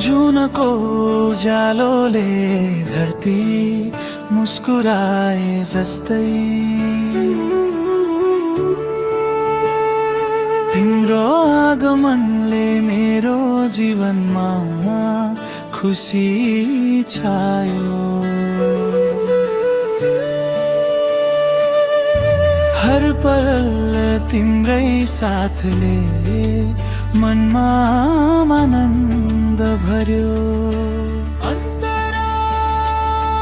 जुनको उज्यालोले धरती मुस्कुराए जस्तै तिम्रो आगमनले मेरो जीवनमा खुसी छायो। हर पल तिम्रै साथले मनमा आनन्द भर्यो।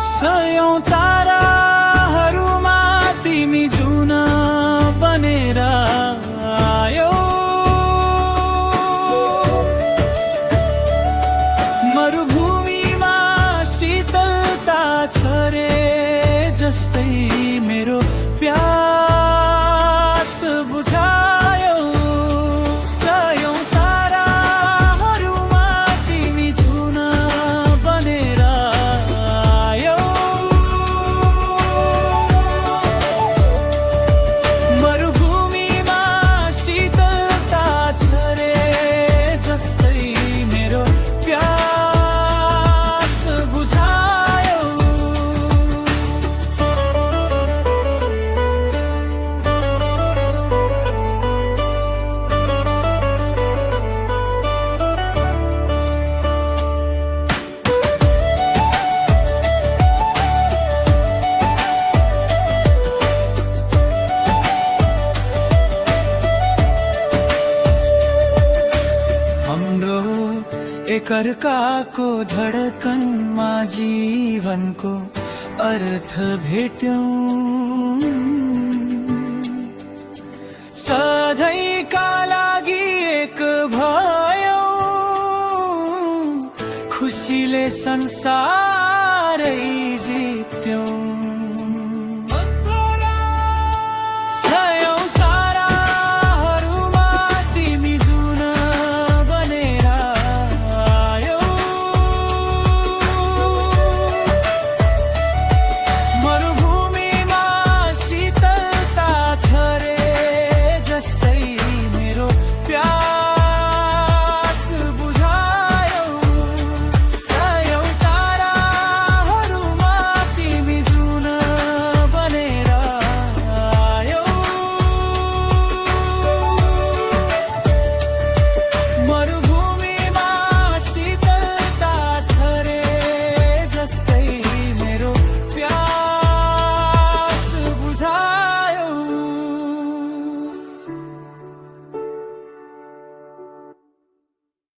सयौं ताराहरूमा तिमी जुन बनेर आयो। मरुभूमिमा शीतलता छ रे जस्तै मेरो प्यास बुझायो। सयौं ताराहरूमा तिमी जुन बनेर आयो। मरुभूमिमा शीतलता छ रे जस्तै मेरो प्यास बुझायो। हाम्रो एकअर्काको धडकनमा जीवनको अर्थ भेट्यौं। सधैँका लागि एक भयौं। खुसीले संसारै